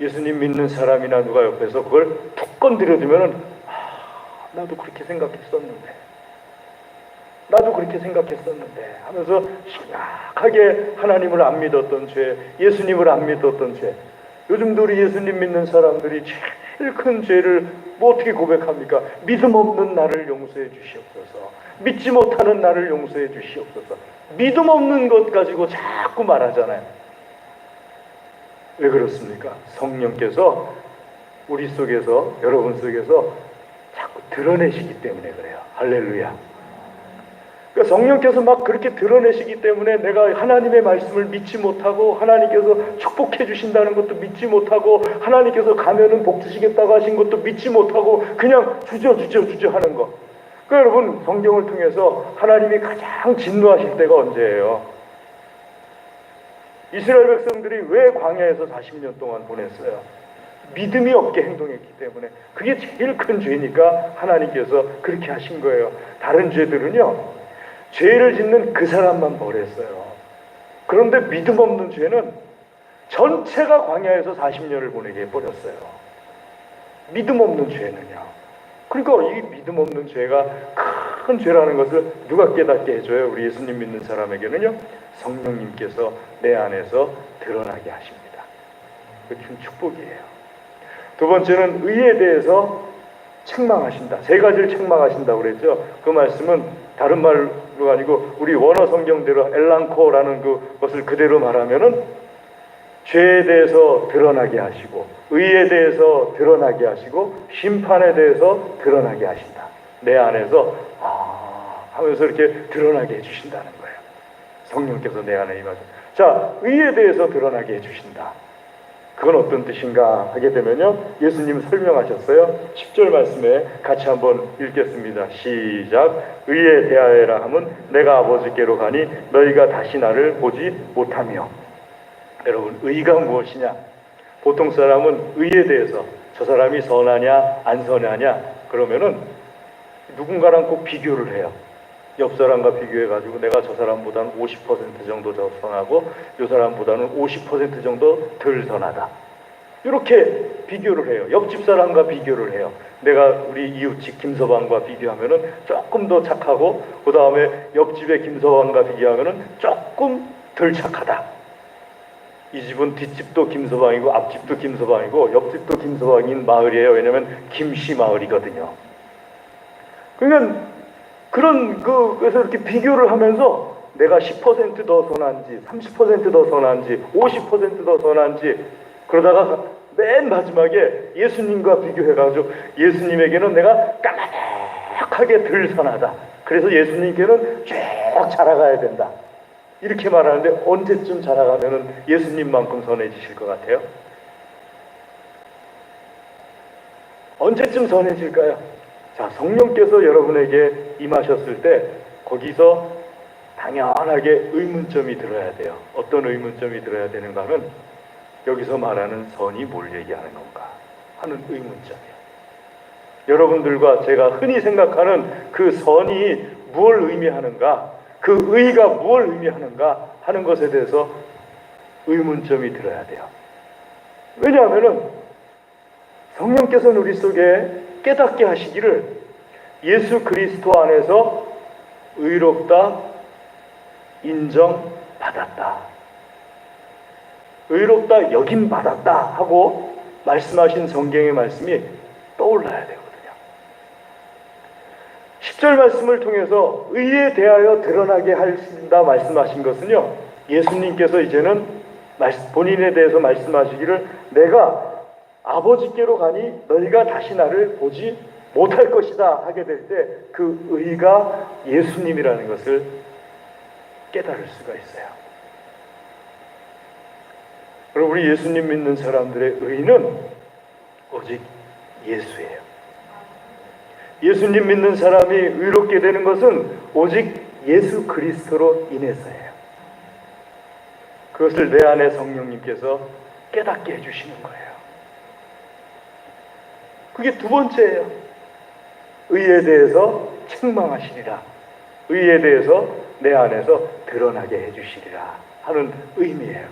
예수님 믿는 사람이나 누가 옆에서 그걸 툭 건드려주면은 나도 그렇게 생각했었는데, 나도 그렇게 생각했었는데 하면서 심각하게 하나님을 안 믿었던 죄, 예수님을 안 믿었던 죄. 요즘도 우리 예수님 믿는 사람들이 제일 큰 죄를 뭐 어떻게 고백합니까? 믿음 없는 나를 용서해 주시옵소서, 믿지 못하는 나를 용서해 주시옵소서. 믿음 없는 것 가지고 자꾸 말하잖아요. 왜 그렇습니까? 성령께서 우리 속에서, 여러분 속에서 자꾸 드러내시기 때문에 그래요. 할렐루야. 그러니까 성령께서 막 그렇게 드러내시기 때문에 내가 하나님의 말씀을 믿지 못하고, 하나님께서 축복해 주신다는 것도 믿지 못하고, 하나님께서 가면은 복 주시겠다고 하신 것도 믿지 못하고 그냥 주저 하는 거. 그러니까 여러분, 성경을 통해서 하나님이 가장 진노하실 때가 언제예요? 이스라엘 백성들이 왜 광야에서 40년 동안 보냈어요? 믿음이 없게 행동했기 때문에. 그게 제일 큰 죄니까 하나님께서 그렇게 하신 거예요. 다른 죄들은요, 죄를 짓는 그 사람만 벌했어요. 그런데 믿음 없는 죄는 전체가 광야에서 40년을 보내게 해버렸어요. 믿음 없는 죄는요. 그러니까 이 믿음 없는 죄가 큰 죄라는 것을 누가 깨닫게 해줘요? 우리 예수님 믿는 사람에게는요, 성령님께서 내 안에서 드러나게 하십니다. 그게 큰 축복이에요. 두 번째는 의에 대해서 책망하신다. 세 가지를 책망하신다고 그랬죠. 그 말씀은 다른 말 성경으로가 아니고 우리 원어 성경대로 엘랑코라는 그것을 그대로 말하면은 죄에 대해서 드러나게 하시고 의에 대해서 드러나게 하시고 심판에 대해서 드러나게 하신다. 내 안에서 하면서 이렇게 드러나게 해주신다는 거예요. 성령께서 내 안에 임하셔. 자, 의에 대해서 드러나게 해주신다. 그건 어떤 뜻인가 하게 되면요, 예수님 설명하셨어요. 10절 말씀에 같이 한번 읽겠습니다. 시작. 의에 대하여라 함은 내가 아버지께로 가니 너희가 다시 나를 보지 못하며. 여러분, 의가 무엇이냐? 보통 사람은 의에 대해서 저 사람이 선하냐 안 선하냐 그러면은 누군가랑 꼭 비교를 해요. 옆 사람과 비교해가지고 내가 저 사람보다는 50% 정도 더 선하고 이 사람보다는 50% 정도 덜 선하다. 이렇게 비교를 해요. 옆집 사람과 비교를 해요. 내가 우리 이웃집 김서방과 비교하면은 조금 더 착하고 그 다음에 옆집의 김서방과 비교하면은 조금 덜 착하다. 이 집은 뒷집도 김서방이고 앞집도 김서방이고 옆집도 김서방인 마을이에요. 왜냐하면 김씨 마을이거든요. 그러니까 그래서 이렇게 비교를 하면서 내가 10% 더 선한지 30% 더 선한지 50% 더 선한지 그러다가 맨 마지막에 예수님과 비교해가지고 예수님에게는 내가 까마득하게 덜 선하다. 그래서 예수님께는 쭉 자라가야 된다. 이렇게 말하는데 언제쯤 자라가면은 예수님만큼 선해지실 것 같아요? 언제쯤 선해질까요? 자, 성령께서 여러분에게 임하셨을 때 거기서 당연하게 의문점이 들어야 돼요. 어떤 의문점이 들어야 되는가 하면 여기서 말하는 선이 뭘 얘기하는 건가 하는 의문점이에요. 여러분들과 제가 흔히 생각하는 그 선이 무엇을 의미하는가, 그 의가 무엇을 의미하는가 하는 것에 대해서 의문점이 들어야 돼요. 왜냐하면 성령께서는 우리 속에 깨닫게 하시기를 예수 그리스도 안에서 의롭다, 인정받았다, 의롭다, 여김받았다 하고 말씀하신 성경의 말씀이 떠올라야 되거든요. 10절 말씀을 통해서 의에 대하여 드러나게 하신다 말씀하신 것은요, 예수님께서 이제는 본인에 대해서 말씀하시기를 내가 아버지께로 가니 너희가 다시 나를 보지 못할 것이다 하게 될 때 그 의가 예수님이라는 것을 깨달을 수가 있어요. 그럼 우리 예수님 믿는 사람들의 의는 오직 예수예요. 예수님 믿는 사람이 의롭게 되는 것은 오직 예수 그리스도로 인해서예요. 그것을 내 안에 성령님께서 깨닫게 해주시는 거예요. 그게 두 번째예요. 의에 대해서 책망하시리라. 의에 대해서 내 안에서 드러나게 해주시리라 하는 의미예요.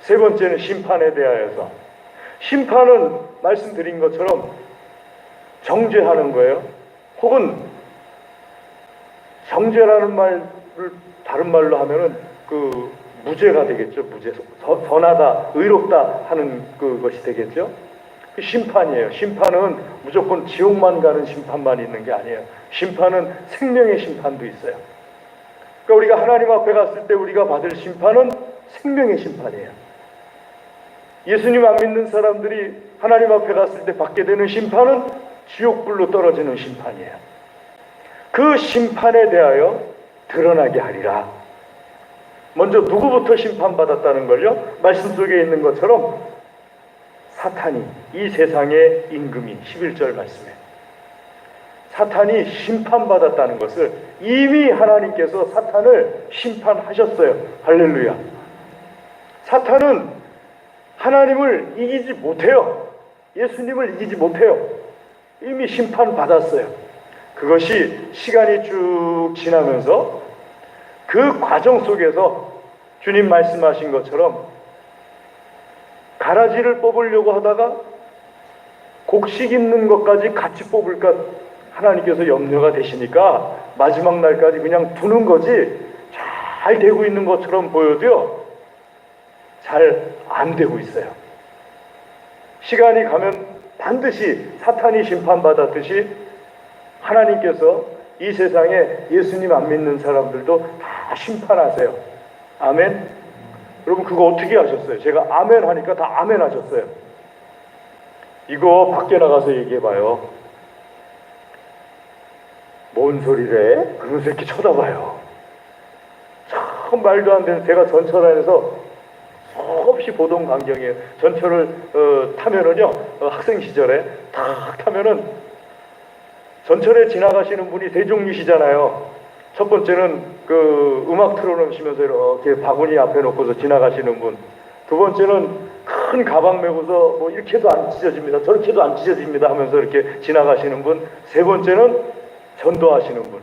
세 번째는 심판에 대하여서. 심판은 말씀드린 것처럼 정죄하는 거예요. 혹은 정죄라는 말을 다른 말로 하면은 그 무죄가 되겠죠. 무죄. 선하다, 의롭다 하는 그것이 되겠죠. 그 심판이에요. 심판은 무조건 지옥만 가는 심판만 있는 게 아니에요. 심판은 생명의 심판도 있어요. 그러니까 우리가 하나님 앞에 갔을 때 우리가 받을 심판은 생명의 심판이에요. 예수님 안 믿는 사람들이 하나님 앞에 갔을 때 받게 되는 심판은 지옥불로 떨어지는 심판이에요. 그 심판에 대하여 드러나게 하리라. 먼저 누구부터 심판받았다는 걸요? 말씀 속에 있는 것처럼 사탄이, 이 세상의 임금이, 11절 말씀에 사탄이 심판받았다는 것을 이미 하나님께서 사탄을 심판하셨어요. 할렐루야. 사탄은 하나님을 이기지 못해요. 예수님을 이기지 못해요. 이미 심판받았어요. 그것이 시간이 쭉 지나면서 그 과정 속에서 주님 말씀하신 것처럼 가라지를 뽑으려고 하다가 곡식 있는 것까지 같이 뽑을까 하나님께서 염려가 되시니까 마지막 날까지 그냥 두는 거지 잘 되고 있는 것처럼 보여도요, 잘 안 되고 있어요. 시간이 가면 반드시 사탄이 심판받았듯이 하나님께서 이 세상에 예수님 안 믿는 사람들도 다 심판하세요. 아멘. 여러분 그거 어떻게 하셨어요? 제가 아멘 하니까 다 아멘 하셨어요. 이거 밖에 나가서 얘기해봐요. 뭔 소리래? 그러면서 이렇게 쳐다봐요. 참 말도 안 되는, 제가 전철 안에서 수없이 보던 광경이에요. 전철을 타면은요, 학생 시절에 딱 타면은 전철에 지나가시는 분이 세 종류시잖아요. 첫 번째는 그 음악 틀어놓으시면서 이렇게 바구니 앞에 놓고서 지나가시는 분. 두 번째는 큰 가방 메고서 뭐 이렇게도 안 찢어집니다, 저렇게도 안 찢어집니다 하면서 이렇게 지나가시는 분. 세 번째는 전도하시는 분.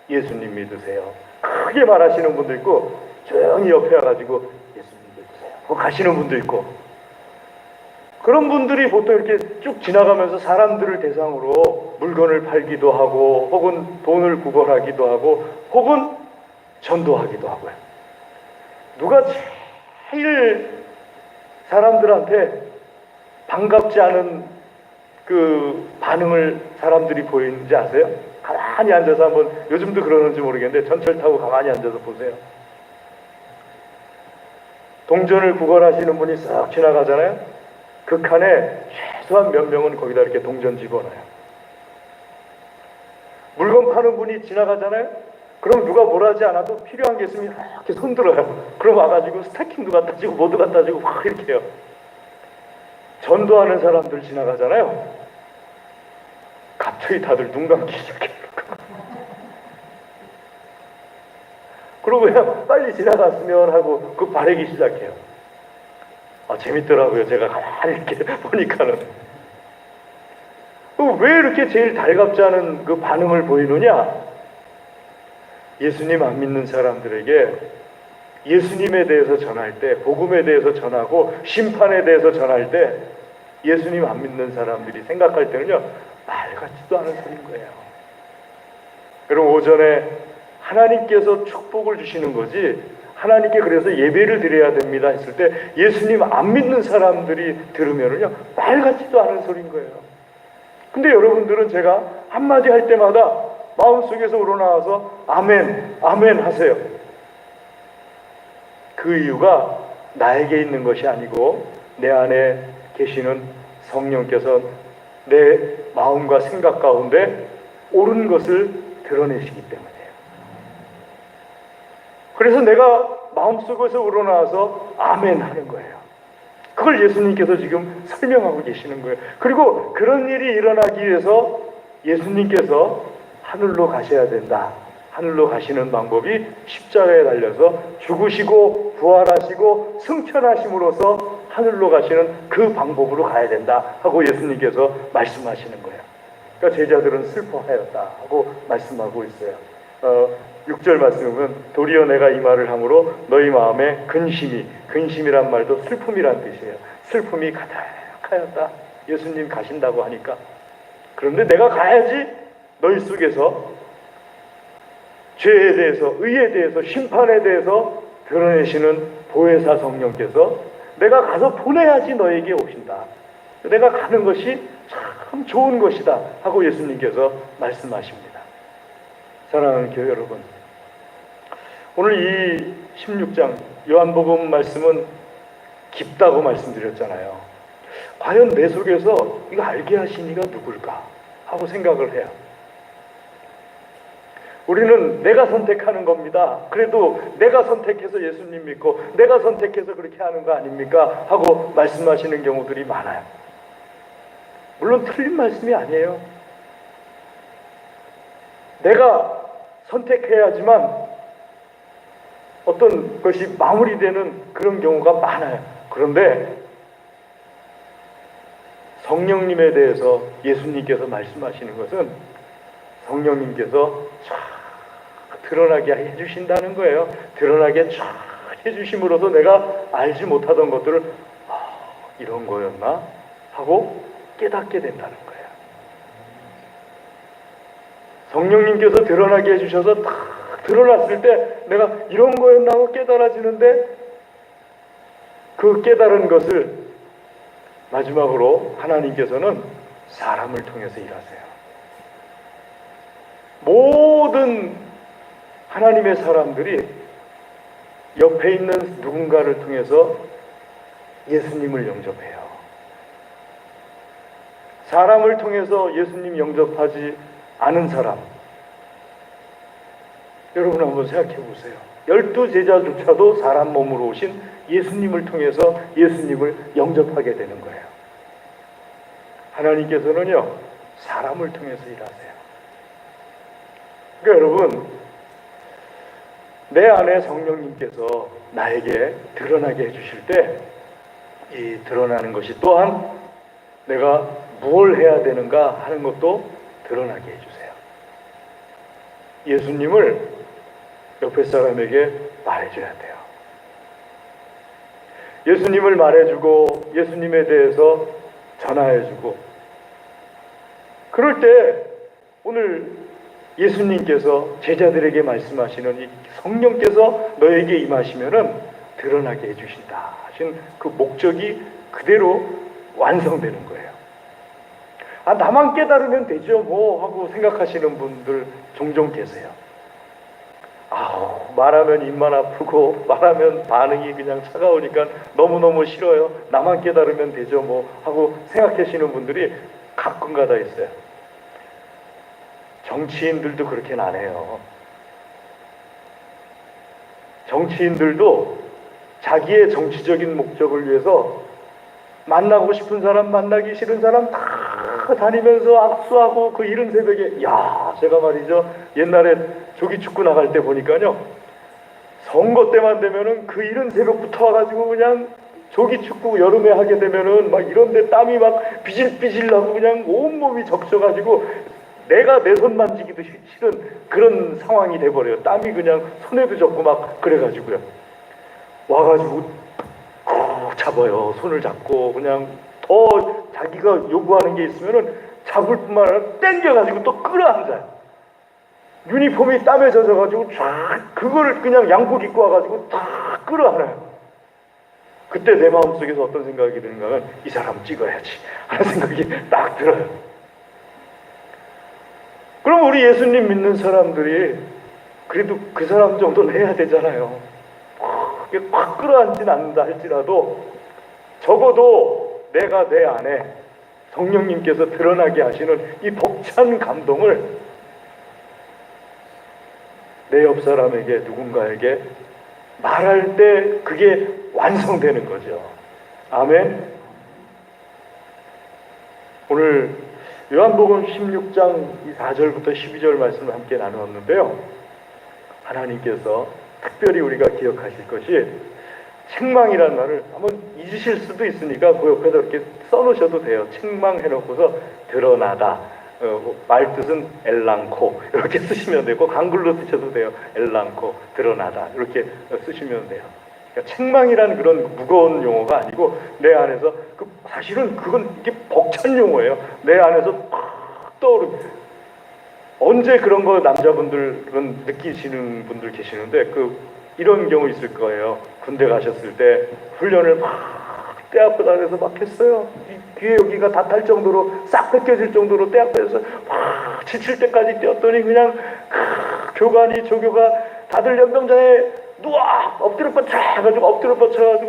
예수님 믿으세요. 크게 말하시는 분도 있고 조용히 옆에 와가지고 예수님 믿으세요 하고 가시는 분도 있고. 그런 분들이 보통 이렇게 쭉 지나가면서 사람들을 대상으로 물건을 팔기도 하고 혹은 돈을 구걸하기도 하고 혹은 전도하기도 하고요. 누가 제일 사람들한테 반갑지 않은 그 반응을 사람들이 보이는지 아세요? 가만히 앉아서 한번, 요즘도 그러는지 모르겠는데 전철 타고 가만히 앉아서 보세요. 동전을 구걸하시는 분이 싹 지나가잖아요. 그 칸에 최소한 몇 명은 거기다 이렇게 동전 집어넣어요. 물건 파는 분이 지나가잖아요. 그럼 누가 뭐라 하지 않아도 필요한 게 있으면 이렇게 손들어요. 그럼 와가지고 스타킹도 갖다 주고 뭐도 갖다 주고 막 이렇게 해요. 전도하는 사람들 지나가잖아요. 갑자기 다들 눈 감기 시작해요. 그러고 그냥 빨리 지나갔으면 하고 그 바라기 시작해요. 재밌더라고요. 제가 가만히 이렇게 보니까는. 왜 이렇게 제일 달갑지 않은 그 반응을 보이느냐? 예수님 안 믿는 사람들에게 예수님에 대해서 전할 때, 복음에 대해서 전하고 심판에 대해서 전할 때 예수님 안 믿는 사람들이 생각할 때는요, 말 같지도 않은 소리인 거예요. 여러분, 오전에 하나님께서 축복을 주시는 거지, 하나님께 그래서 예배를 드려야 됩니다 했을 때 예수님 안 믿는 사람들이 들으면은요, 말 같지도 않은 소리인 거예요. 근데 여러분들은 제가 한마디 할 때마다 마음속에서 우러나와서 아멘, 아멘 하세요. 그 이유가 나에게 있는 것이 아니고 내 안에 계시는 성령께서 내 마음과 생각 가운데 옳은 것을 드러내시기 때문이에요. 그래서 내가 마음속에서 우러나와서 아멘 하는 거예요. 그걸 예수님께서 지금 설명하고 계시는 거예요. 그리고 그런 일이 일어나기 위해서 예수님께서 하늘로 가셔야 된다. 하늘로 가시는 방법이 십자가에 달려서 죽으시고 부활하시고 승천하심으로써 하늘로 가시는 그 방법으로 가야 된다 하고 예수님께서 말씀하시는 거예요. 그러니까 제자들은 슬퍼하였다 하고 말씀하고 있어요. 6절 말씀을 보면 도리어 내가 이 말을 함으로 너희 마음에 근심이란 말도 슬픔이란 뜻이에요. 슬픔이 가득하였다. 예수님 가신다고 하니까. 그런데 내가 가야지 너희 속에서 죄에 대해서, 의에 대해서, 심판에 대해서 드러내시는 보혜사 성령께서 내가 가서 보내야지 너에게 오신다. 내가 가는 것이 참 좋은 것이다 하고 예수님께서 말씀하십니다. 사랑하는 교회 여러분, 오늘 이 16장 요한복음 말씀은 깊다고 말씀드렸잖아요. 과연 내 속에서 이거 알게 하신 이가 누굴까 하고 생각을 해요. 우리는 내가 선택하는 겁니다. 그래도 내가 선택해서 예수님 믿고 내가 선택해서 그렇게 하는 거 아닙니까? 하고 말씀하시는 경우들이 많아요. 물론 틀린 말씀이 아니에요. 내가 선택해야지만 어떤 것이 마무리되는 그런 경우가 많아요. 그런데 성령님에 대해서 예수님께서 말씀하시는 것은 성령님께서 쫙 드러나게 해주신다는 거예요. 드러나게 쫙 해주심으로써 내가 알지 못하던 것들을 이런 거였나? 하고 깨닫게 된다는 거예요. 성령님께서 드러나게 해주셔서 딱 드러났을 때 내가 이런 거였나 하고 깨달아지는데 그 깨달은 것을 마지막으로 하나님께서는 사람을 통해서 일하세요. 모든 하나님의 사람들이 옆에 있는 누군가를 통해서 예수님을 영접해요. 사람을 통해서 예수님 영접하지 않은 사람, 여러분 한번 생각해 보세요. 12제자조차도 사람 몸으로 오신 예수님을 통해서 예수님을 영접하게 되는 거예요. 하나님께서는요, 사람을 통해서 일하세요. 그러니까 여러분, 내 안에 성령님께서 나에게 드러나게 해주실 때, 이 드러나는 것이 또한 내가 무엇을 해야 되는가 하는 것도 드러나게 해주세요. 예수님을 옆에 사람에게 말해줘야 돼요. 예수님을 말해주고 예수님에 대해서 전화해주고, 그럴 때 오늘 예수님께서 제자들에게 말씀하시는 이 성령께서 너에게 임하시면은 드러나게 해주신다 하신 그 목적이 그대로 완성되는 거예요. 아, 나만 깨달으면 되죠 뭐 하고 생각하시는 분들 종종 계세요. 아우, 말하면 입만 아프고 말하면 반응이 그냥 차가우니까 너무너무 싫어요. 나만 깨달으면 되죠 뭐 하고 생각하시는 분들이 가끔가다 있어요. 정치인들도 그렇게는 안 해요. 정치인들도 자기의 정치적인 목적을 위해서 만나고 싶은 사람, 만나기 싫은 사람 다 다니면서 악수하고 그 이른 새벽에, 야, 제가 말이죠, 옛날에 조기축구 나갈 때 보니까요, 선거 때만 되면은 그 이른 새벽부터 와가지고 그냥 조기축구 여름에 하게 되면은 막 이런데 땀이 막 비질비질 나고 그냥 온몸이 적셔가지고 내가 내 손 만지기도 싫은 그런 상황이 돼버려요. 땀이 그냥 손에도 젖고 막 그래가지고요. 와가지고 잡아요. 손을 잡고 그냥 더 자기가 요구하는 게 있으면은 잡을 뿐만 아니라 땡겨가지고 또 끌어앉아요. 유니폼이 땀에 젖어가지고 쫙 그거를 그냥 양복 입고 와가지고 다 끌어안아요. 그때 내 마음속에서 어떤 생각이 드는가 하면 이 사람 찍어야지 하는 생각이 딱 들어요. 그럼 우리 예수님 믿는 사람들이 그래도 그 사람 정도는 해야 되잖아요. 꽉 끌어안진 않는다 할지라도 적어도 내가 내 안에 성령님께서 드러나게 하시는 이 벅찬 감동을 내 옆 사람에게 누군가에게 말할 때 그게 완성되는 거죠. 아멘. 오늘 요한복음 16장 4절부터 12절 말씀을 함께 나누었는데요. 하나님께서 특별히 우리가 기억하실 것이 책망이라는 말을 한번 잊으실 수도 있으니까 그 옆에다 이렇게 써놓으셔도 돼요. 책망해놓고서 드러나다. 말 뜻은 엘랑코 이렇게 쓰시면 되고 한글로 쓰셔도 돼요. 엘랑코 드러나다 이렇게 쓰시면 돼요. 그러니까 책망이라는 그런 무거운 용어가 아니고 내 안에서 사실은 그건 이게 벅찬 용어예요. 내 안에서 팍 떠오르는. 언제 그런 거 남자분들은 느끼시는 분들 계시는데 이런 경우 있을 거예요. 군대 가셨을 때 훈련을 막 떼 앞에 안에서 막 했어요. 귀에 여기가 다 탈 정도로 싹 벗겨질 정도로 떼 앞에서 막 지칠 때까지 뛰었더니 그냥 교관이 조교가 다들 연병장에 누워 엎드려 뻗쳐가지고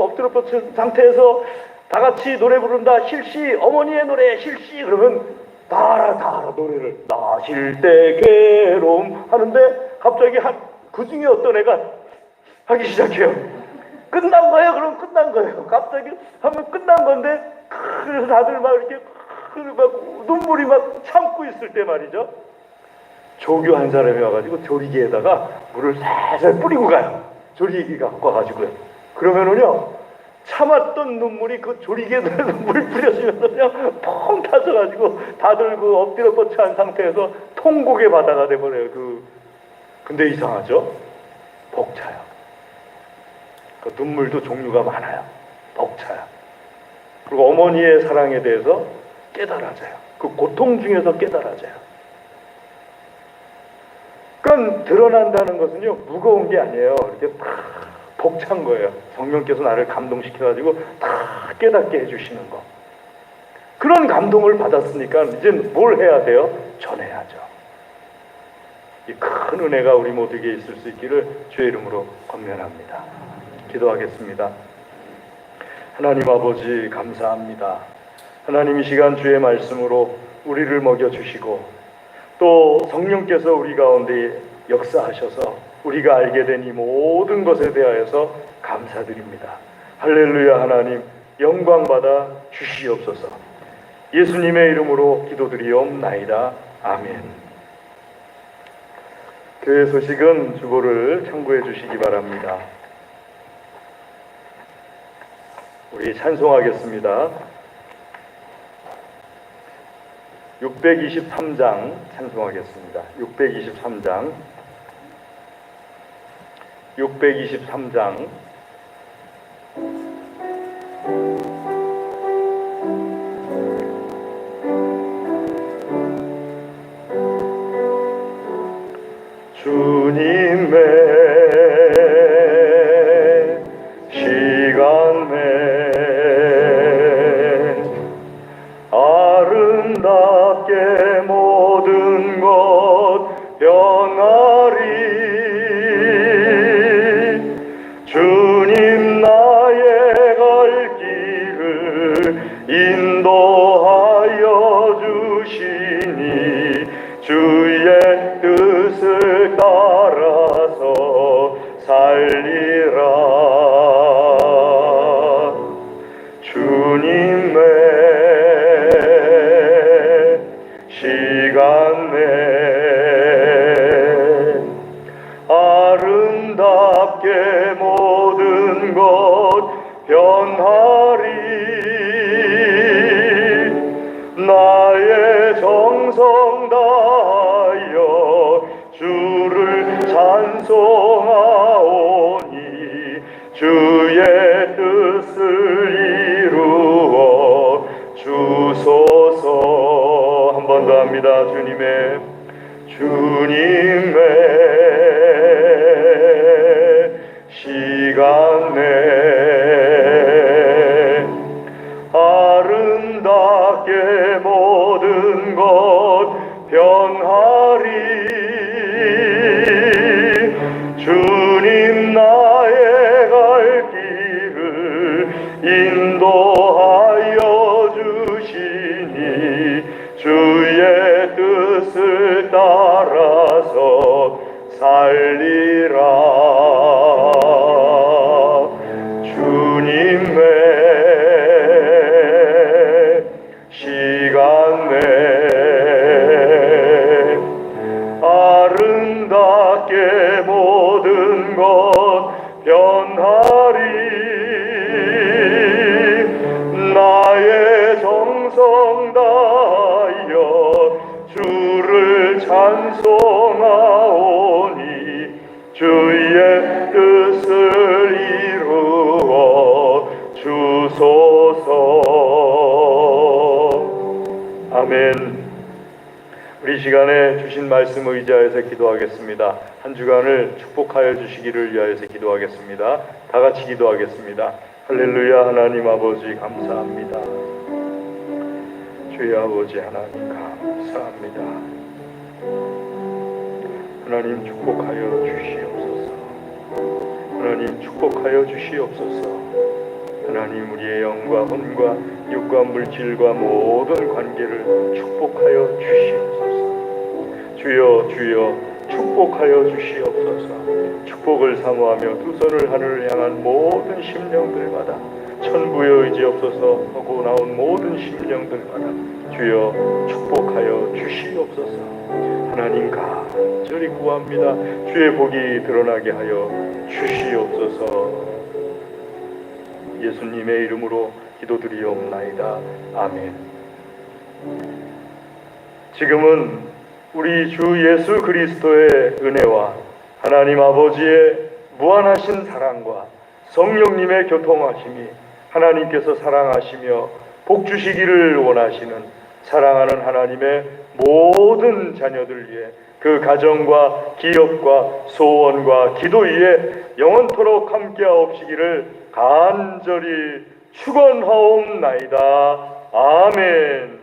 엎드려 뻗친 상태에서 다 같이 노래 부른다. 실시 어머니의 노래 실시 그러면 다 알아 노래를 나 쉴 때 괴로움 하는데 갑자기 그 중에 어떤 애가 하기 시작해요. 끝난 거예요? 그럼 끝난 거예요. 갑자기 하면 끝난 건데 그래서 다들 막 이렇게 막 눈물이 막 참고 있을 때 말이죠. 조교 한 사람이 와가지고 조리개에다가 물을 살살 뿌리고 가요. 조리개 갖고 와가지고요. 그러면은요 참았던 눈물이 그 조리개에다가 물 뿌려주면서 그냥 펑 타져가지고 다들 엎드려 뻗쳐한 상태에서 통곡의 바다가 돼버려요. 근데 이상하죠? 벅차요. 그 눈물도 종류가 많아요. 벅차요. 그리고 어머니의 사랑에 대해서 깨달아져요. 그 고통 중에서 깨달아져요. 그러니까 드러난다는 것은요 무거운 게 아니에요. 이렇게 다 벅찬 거예요. 성령께서 나를 감동시켜가지고 다 깨닫게 해주시는 거. 그런 감동을 받았으니까 이제 뭘 해야 돼요? 전해야죠. 이 큰 은혜가 우리 모두에게 있을 수 있기를 주의 이름으로 권면합니다. 기도하겠습니다. 하나님 아버지 감사합니다. 하나님 이 시간 주의 말씀으로 우리를 먹여주시고 또 성령께서 우리 가운데 역사하셔서 우리가 알게 된 이 모든 것에 대하여서 감사드립니다. 할렐루야. 하나님 영광받아 주시옵소서. 예수님의 이름으로 기도드리옵나이다. 아멘. 교회 소식은 주보를 참고해 주시기 바랍니다. 우리 찬송하겠습니다. 623장 찬송하겠습니다. 623장 623장 주님의 시간에 아름답게 모든 것 변하리. 주님 나의 갈 길을 인도하여 주시니 주의 뜻을 따라서 살리라. 주님의 시간에 아름답게 모든 것 변하리. 나의 정성 다하여 주를 찬송하오니 주의 뜻을 이루어 주소서. 한 번 더 합니다. 주님의 시간에 아름답게 모든 것 변하리. 주님 나의 갈 길을 인도하여 주시니 주의 뜻을 따라서 살리라. 주님의 시간에 아름답게 모든 것 변하리. 나의 정성 다하여 주를 찬송하오니 주의 뜻을 이루어 주소서. 아멘. 우리 시간에 주신 말씀 의지하여서 기도하겠습니다. 한 주간을 축복하여 주시기를 위하여서 기도하겠습니다. 다 같이 기도하겠습니다. 할렐루야. 하나님 아버지 감사합니다. 주의 아버지 하나님 감사합니다. 하나님 축복하여 주시옵소서. 하나님 축복하여 주시옵소서. 하나님 우리의 영과 혼과 육과 물질과 모든 관계를 축복하여 주시옵소서. 주여 주여 축복하여 주시옵소서. 축복을 사모하며 두 손을 하늘을 향한 모든 심령들마다 천부의 의지옵소서 하고 나온 모든 심령들마다 주여 축복하여 주시옵소서. 하나님 간절히 구합니다. 주의 복이 드러나게 하여 주시옵소서. 예수님의 이름으로 기도드리옵나이다. 아멘. 지금은 우리 주 예수 그리스도의 은혜와 하나님 아버지의 무한하신 사랑과 성령님의 교통하심이 하나님께서 사랑하시며 복 주시기를 원하시는 사랑하는 하나님의 모든 자녀들 위해 그 가정과 기업과 소원과 기도 위에 영원토록 함께하옵시기를 간절히 축원하옵나이다. 아멘.